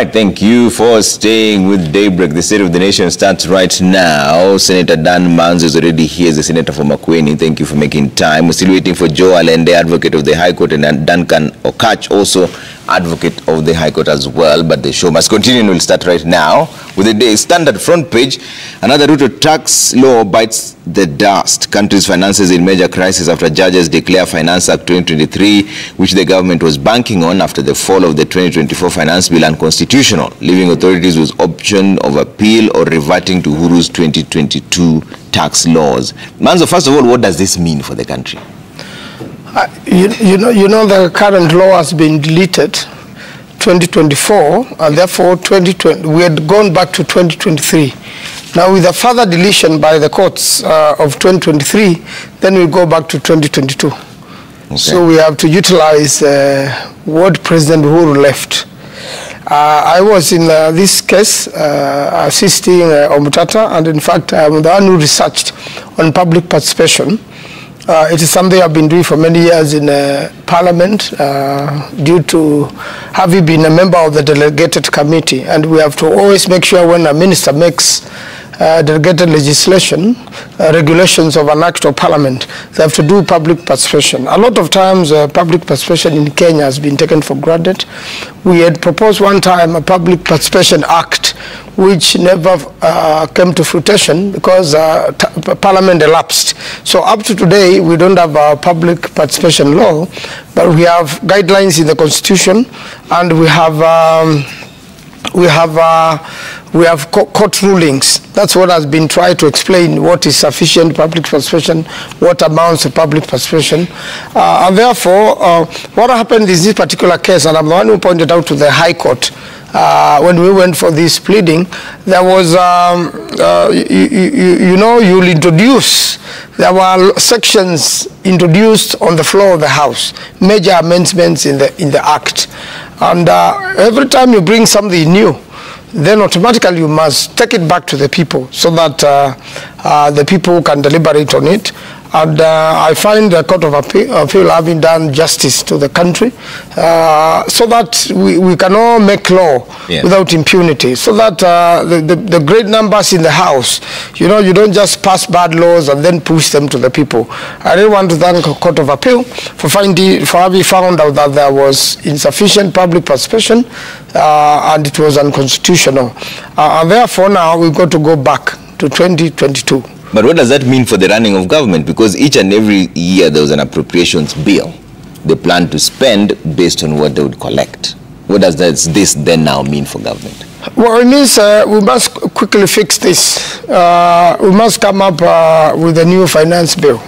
right, thank you for staying with Daybreak. The State of the Nation starts right now. Senator Dan Manzo is already here, the Senator for Makueni. Thank you for making time. We're still waiting for Joe Alende, Advocate of the High Court, and Duncan Okach, also Advocate of the High Court as well. But the show must continue and we'll start right now with the day's standard front page. Another Ruto tax law bites the dust. Country's finances in major crisis after judges declare Finance Act 2023, which the government was banking on after the fall of the 2024 Finance Bill, unconstitutional, leaving authorities with option of appeal or reverting to Uhuru's 2022 tax laws. Manzo, first of all, what does this mean for the country? You know the current law has been deleted 2024, and therefore 2020 we had gone back to 2023. Now with a further deletion by the courts of 2023, then we go back to 2022. Okay. So we have to utilize what President Uhuru left. I was in this case assisting Omutata, and in fact I'm the one who researched on public participation. It is something I've been doing for many years in Parliament due to having been a member of the delegated committee, and we have to always make sure when a minister makes delegated legislation, regulations of an act of Parliament, they have to do public participation. A lot of times public participation in Kenya has been taken for granted. We had proposed one time a public participation act which never came to fruition because Parliament elapsed. So up to today, we don't have a public participation law, but we have guidelines in the Constitution, and we have court rulings. That's what has been tried to explain what is sufficient public participation, what amounts to public participation. And therefore, what happened in this particular case, and I'm the one who pointed out to the High Court, when we went for this pleading, there was, you'll introduce, there were sections introduced on the floor of the House, major amendments in the Act. And every time you bring something new, then automatically you must take it back to the people so that the people can deliberate on it. And I find the Court of Appeal having done justice to the country so that we can all make law without impunity. So that the great numbers in the House, you don't just pass bad laws and then push them to the people. I really want to thank the Court of Appeal for having found out that there was insufficient public participation and it was unconstitutional. And therefore now we've got to go back to 2022. But what does that mean for the running of government? Because each and every year there was an appropriations bill. They plan to spend based on what they would collect. What does this then now mean for government? Well, it means we must quickly fix this. We must come up with a new finance bill.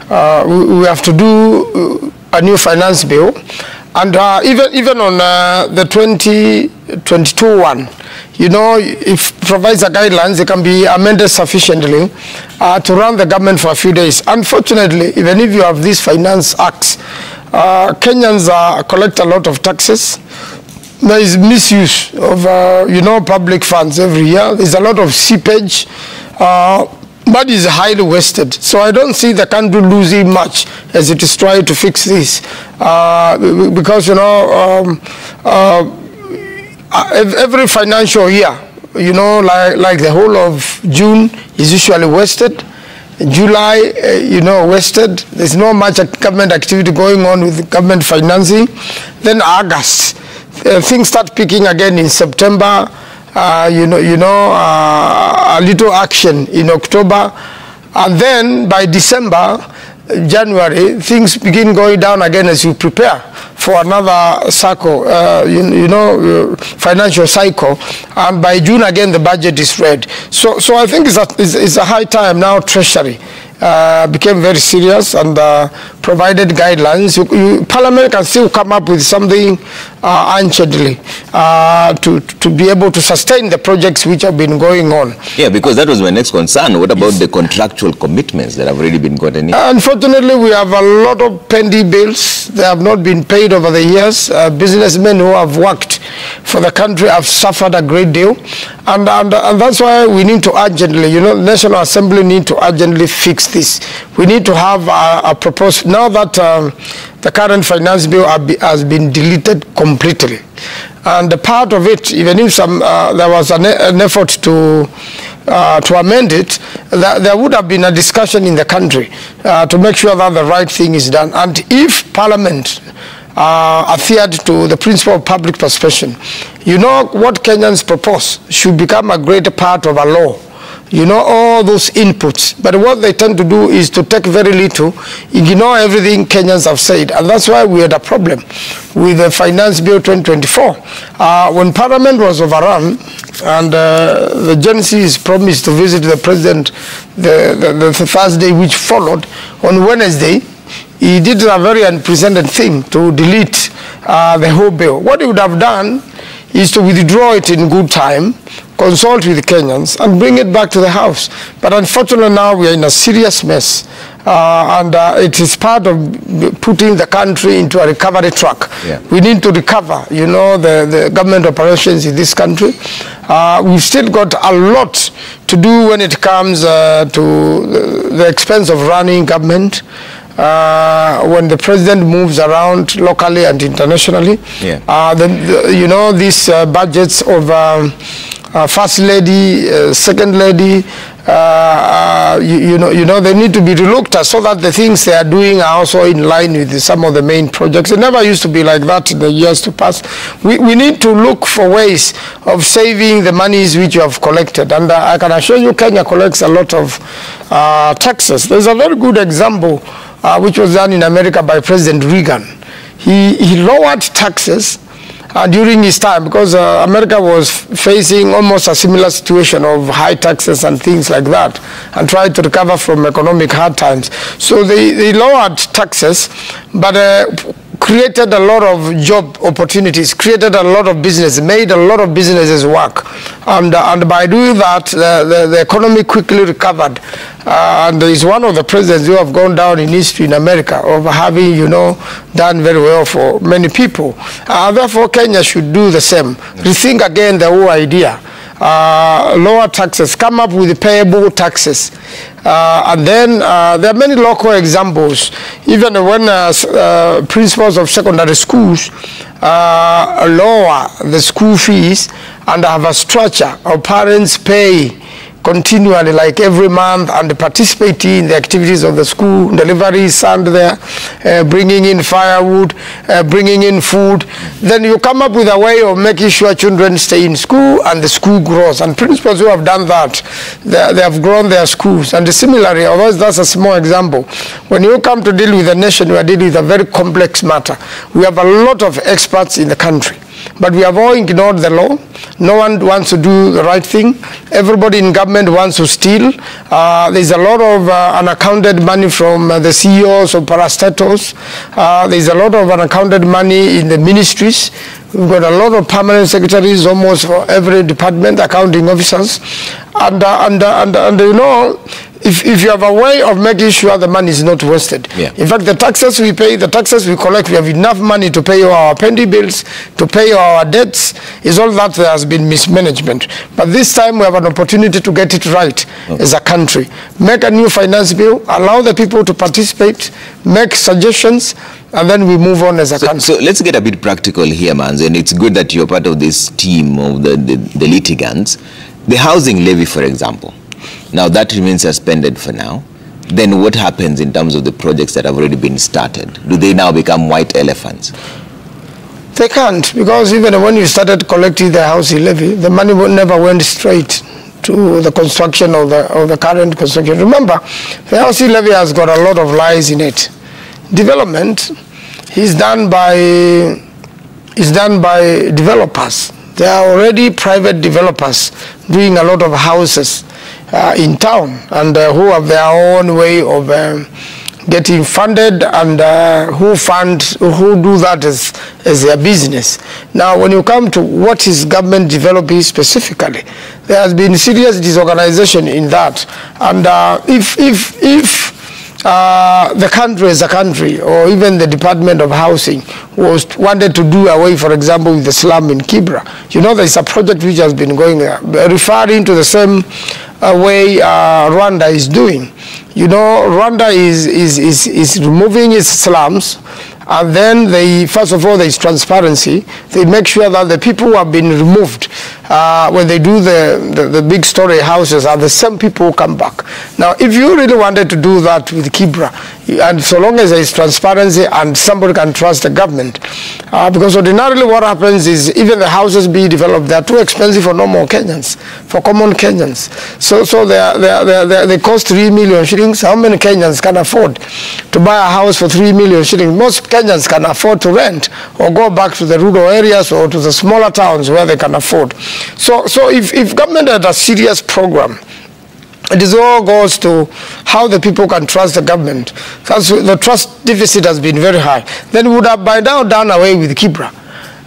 We have to do a new finance bill. And even on the 2022 one, if it provides the guidelines, it can be amended sufficiently to run the government for a few days. Unfortunately, even if you have these finance acts, Kenyans collect a lot of taxes. There is misuse of, public funds every year. There's a lot of seepage. Money is highly wasted. So I don't see the country losing much as it is trying to fix this. Because, every financial year, like the whole of June is usually wasted. July, wasted. There's not much government activity going on with government financing. Then August, things start picking again in September. A little action in October, and then by December, January, things begin going down again as you prepare for another cycle, financial cycle, and by June again the budget is read. So I think it's a high time now. Treasury became very serious and provided guidelines. Parliament can still come up with something unshadily to be able to sustain the projects which have been going on. Yeah, because that was my next concern. What about the contractual commitments that have already been gotten in? Unfortunately, we have a lot of pending bills. They have not been paid over the years. Businessmen who have worked for the country have suffered a great deal. And that's why we need to urgently, the National Assembly need to urgently fix this. We need to have a proposal. Now that the current finance bill has been deleted completely, And the part of it, even if there was an effort to amend it, there would have been a discussion in the country to make sure that the right thing is done. And if Parliament adhered to the principle of public participation, you know, what Kenyans propose should become a greater part of a law. You know, all those inputs. But what they tend to do is to take very little, ignore everything Kenyans have said. And that's why we had a problem with the Finance Bill 2024. When Parliament was overrun, and the Genesis promised to visit the President the Thursday which followed, on Wednesday, he did a very unprecedented thing to delete the whole bill. What he would have done is to withdraw it in good time, consult with the Kenyans, and bring it back to the House. But unfortunately now we are in a serious mess, and it is part of putting the country into a recovery track. Yeah. We need to recover, you know, the government operations in this country. We've still got a lot to do when it comes to the expense of running government. When the president moves around locally and internationally, yeah. You know, these budgets of first lady, second lady, you know, they need to be relooked at so that the things they are doing are also in line with some of the main projects. It never used to be like that in the years to pass. We need to look for ways of saving the monies which you have collected. And I can assure you Kenya collects a lot of taxes. There's a very good example which was done in America by President Reagan. He lowered taxes during his time because America was facing almost a similar situation of high taxes and things like that, and tried to recover from economic hard times. So they lowered taxes, but created a lot of job opportunities, created a lot of business, made a lot of businesses work. And by doing that, the economy quickly recovered. And is one of the presidents who have gone down in history in America of having, you know, done very well for many people. Therefore, Kenya should do the same. Rethink again the whole idea. Lower taxes, come up with payable taxes. And then there are many local examples. Even when principals of secondary schools lower the school fees and have a structure of parents pay continually, like every month, and participating in the activities of the school, deliveries and there, bringing in firewood, bringing in food, then you come up with a way of making sure children stay in school and the school grows. And principals who have done that, they have grown their schools. And similarly, although that's a small example, when you come to deal with a nation, you are dealing with a very complex matter. We have a lot of experts in the country, but we have all ignored the law. No one wants to do the right thing. Everybody in government wants to steal. There's a lot of unaccounted money from the CEOs of parastatals. There's a lot of unaccounted money in the ministries. We've got a lot of permanent secretaries almost for every department, accounting officers. And you know, if you have a way of making sure the money is not wasted. Yeah. In fact, the taxes we pay, the taxes we collect, we have enough money to pay our pending bills, to pay our debts. Is all that there has been mismanagement. But this time we have an opportunity to get it right as a country. Make a new finance bill, allow the people to participate, make suggestions, and then we move on as a country. So let's get a bit practical here, Mans, and it's good that you're part of this team of the litigants. The housing levy, for example, now that remains suspended for now. Then what happens in terms of the projects that have already been started? Do they now become white elephants? They can't, because even when you started collecting the housing levy, the money never went straight to the construction of the current construction. Remember, the housing levy has got a lot of lies in it. Development is done by developers. There are already private developers doing a lot of houses in town, and who have their own way of getting funded, and who do that as their business. Now, when you come to what is government developing specifically, there has been serious disorganization in that. And if the country as a country, or even the Department of Housing, wanted to do away, for example, with the slum in Kibra, you know, there's a project which has been going there, referring to the same way Rwanda is doing. You know, Rwanda is removing its slums And then first of all, there is transparency. They make sure that the people who have been removed when they do the big story houses are the same people who come back. Now, if you really wanted to do that with Kibra, and so long as there is transparency and somebody can trust the government, because ordinarily what happens is even the houses being developed, they are too expensive for normal Kenyans, for common Kenyans. So they cost 3 million shillings. How many Kenyans can afford to buy a house for 3 million shillings? Most Kenyans can afford to rent or go back to the rural areas or to the smaller towns where they can afford. So if government had a serious program, it all goes to how the people can trust the government. Because the trust deficit has been very high. Then we would have by now done away with Kibra.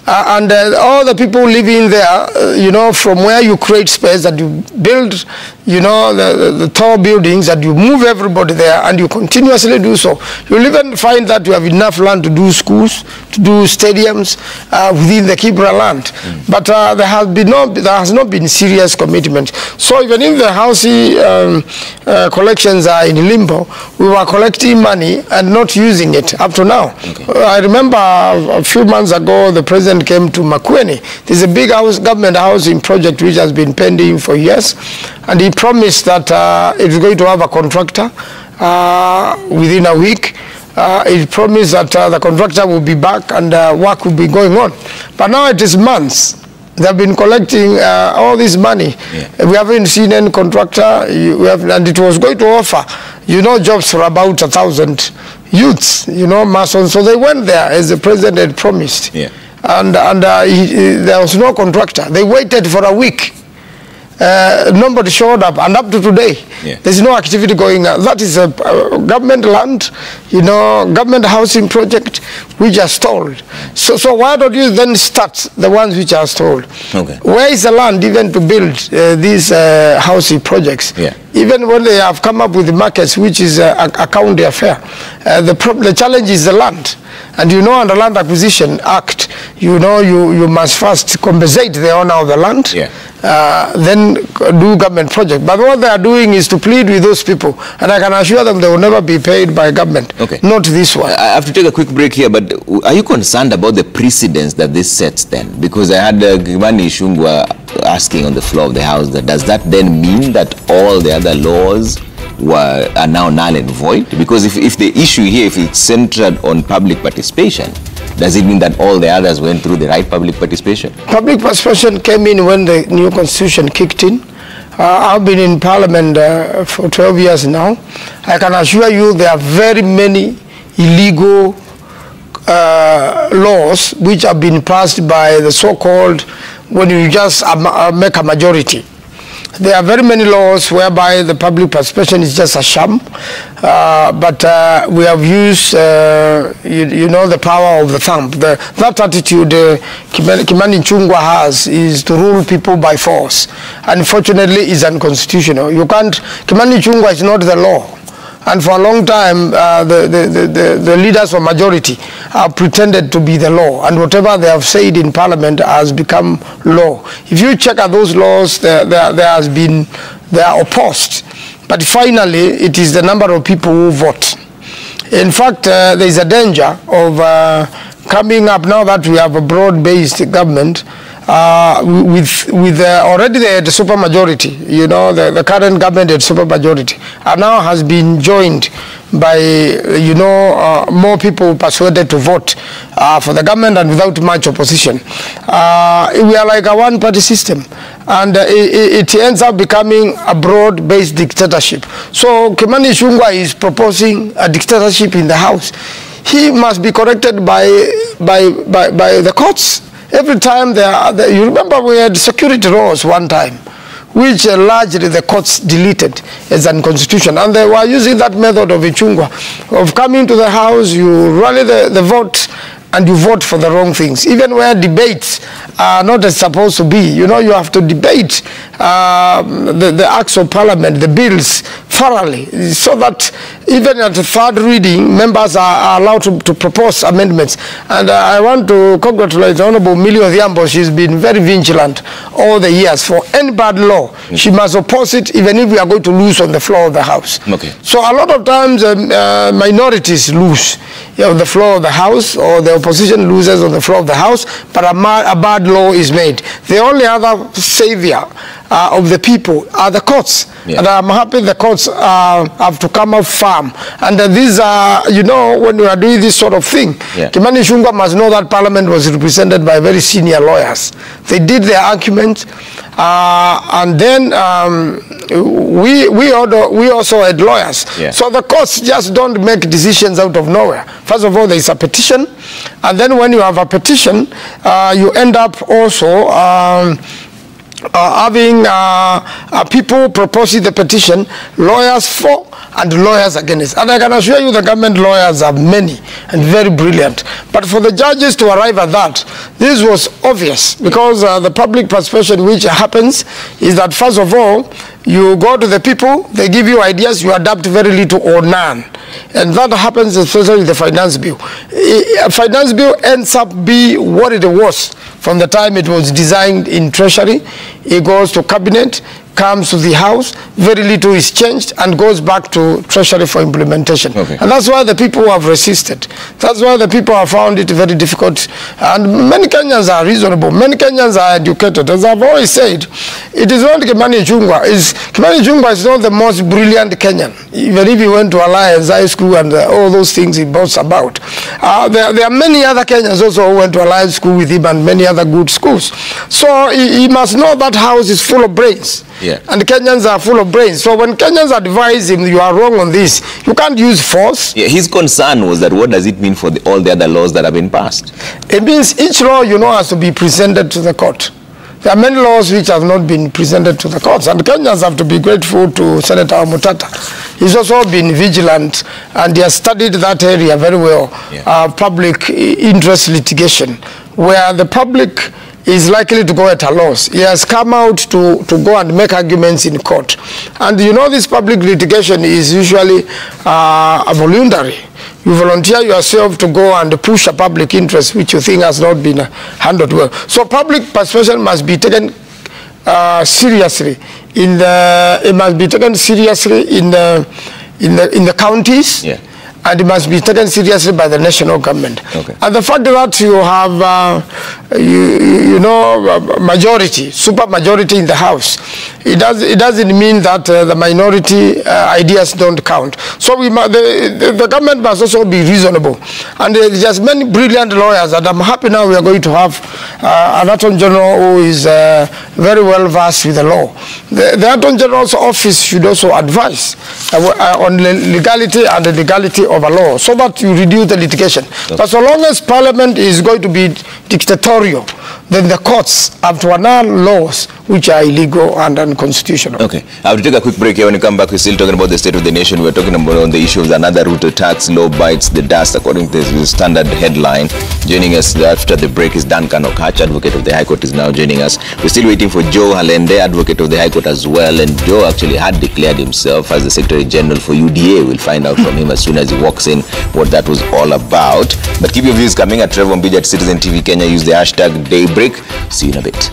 And all the people living there, you know, from where you create space, that you build, you know, the tall buildings, that you move everybody there, and you continuously do so. You'll even find that you have enough land to do schools, to do stadiums within the Kibra land. But there has not been serious commitment. So even if the housing collections are in limbo, we were collecting money and not using it up to now. Okay. I remember a few months ago, the president came to Makueni. There's a big government housing project which has been pending for years, and he promised that it's going to have a contractor within a week. He promised that the contractor will be back and work will be going on. But now it is months. They have been collecting all this money. Yeah. We haven't seen any contractor, and it was going to offer, you know, jobs for about 1,000 youths, you know, Masons. So they went there as the president had promised. Yeah. And there was no contractor. They waited for a week. Nobody showed up, and up to today, there's no activity going on. That is a government land, you know, government housing project which are stalled. So why don't you then start the ones which are stalled? Okay. Where is the land even to build these housing projects? Yeah. Even when they have come up with the markets, which is a county affair, the challenge is the land. And you know, under Land Acquisition Act, you know, you must first compensate the owner of the land, then do government project. But what they are doing is to plead with those people, and I can assure them they will never be paid by government. Okay. Not this one. I have to take a quick break here, but are you concerned about the precedence that this sets then? Because I had Kimani Ichung'wah asking on the floor of the House, that does that then mean that all the other laws are now null and void? Because if the issue here, if it's centered on public participation, does it mean that all the others went through the right public participation? Public participation came in when the new constitution kicked in. I've been in Parliament for 12 years now. I can assure you there are very many illegal laws which have been passed by the so-called, when you just make a majority. There are very many laws whereby the public participation is just a sham, but we have used, you know, the power of the thumb. That attitude Kimani Ichung'wah has is to rule people by force. Unfortunately, is unconstitutional. You can't. Kimani Ichung'wah is not the law. And for a long time, the leaders of majority have pretended to be the law, and whatever they have said in Parliament has become law. If you check out those laws, they are opposed. But finally, it is the number of people who vote. In fact, there is a danger of coming up now that we have a broad-based government. Already they had a supermajority, you know, the current government had supermajority, and now has been joined by, you know, more people persuaded to vote for the government and without much opposition. We are like a one-party system, and it ends up becoming a broad-based dictatorship. So Kimani Ichung'wah is proposing a dictatorship in the House. He must be corrected by the courts. Every time you remember we had security laws one time, which largely the courts deleted as unconstitutional. And they were using that method of Ichung'wah, of coming to the House, you rally the vote, and you vote for the wrong things. Even where debates are not as supposed to be. You know, you have to debate the acts of Parliament, the bills, thoroughly, so that even at the third reading, members are allowed to propose amendments. And I want to congratulate the Honorable Millie Odhiambo. She's been very vigilant all the years. For any bad law, she must oppose it, even if we are going to lose on the floor of the House. Okay. So a lot of times minorities lose on the floor of the House, or the opposition loses on the floor of the House, but a bad law is made. The only other savior of the people are the courts. And I'm happy the courts have to come out firm. And these are, you know, when we are doing this sort of thing, Kimani Ichung'wah must know that Parliament was represented by very senior lawyers. They did their argument, and then we also had lawyers. So the courts just don't make decisions out of nowhere. First of all, there is a petition, and then when you have a petition, you end up also having people proposing the petition, lawyers for and lawyers against. And I can assure you the government lawyers are many and very brilliant. But for the judges to arrive at that, this was obvious, because the public perception which happens is that, first of all, you go to the people, they give you ideas, you adapt very little or none. And that happens especially in the finance bill. Finance bill ends up being what it was from the time it was designed in Treasury. It goes to Cabinet, comes to the House, very little is changed, and goes back to Treasury for implementation. And that's why the people have resisted. That's why the people have found it very difficult. And many Kenyans are reasonable. Many Kenyans are educated. As I've always said, it is not Kimani Ichung'wah. Kimani Ichung'wah is not the most brilliant Kenyan, even if he went to Alliance High School and all those things he boasts about. There are many other Kenyans also who went to Alliance School with him, and many other good schools. So he must know that House is full of brains. And Kenyans are full of brains. So when Kenyans advise him, you are wrong on this, you can't use force. His concern was that, what does it mean for all the other laws that have been passed? It means each law, you know, has to be presented to the court. There are many laws which have not been presented to the courts, and Kenyans have to be grateful to Senator Mutata. He's also been vigilant, and he has studied that area very well, public interest litigation, where the public is likely to go at a loss. He has come out to go and make arguments in court. And you know, this public litigation is usually voluntary. You volunteer yourself to go and push a public interest which you think has not been handled well. So public persuasion must be taken seriously. It must be taken seriously in the counties. And it must be taken seriously by the national government. And the fact that you have, you know, majority, super majority in the House, it doesn't mean that the minority ideas don't count. So the government must also be reasonable. And there's just many brilliant lawyers, and I'm happy now we are going to have an Attorney General who is very well versed with the law. The Attorney General's office should also advise on the legality and the legality of a law, so that you reduce the litigation. But so long as Parliament is going to be dictatorial, then the courts have to annul laws which are illegal and unconstitutional. I will take a quick break here. When we come back, we're still talking about the state of the nation. We're talking about on the issue of another Ruto tax law bites the dust, according to the Standard headline. Joining us after the break is Duncan Okach, advocate of the High Court, is now joining us. We're still waiting for Joe Halende, advocate of the High Court as well. And Joe actually had declared himself as the Secretary General for UDA. We'll find out from him as soon as he walks in what that was all about. But keep your views coming at Trevor Mbija at Citizen TV Kenya. Use the hashtag Daybreak. See you in a bit.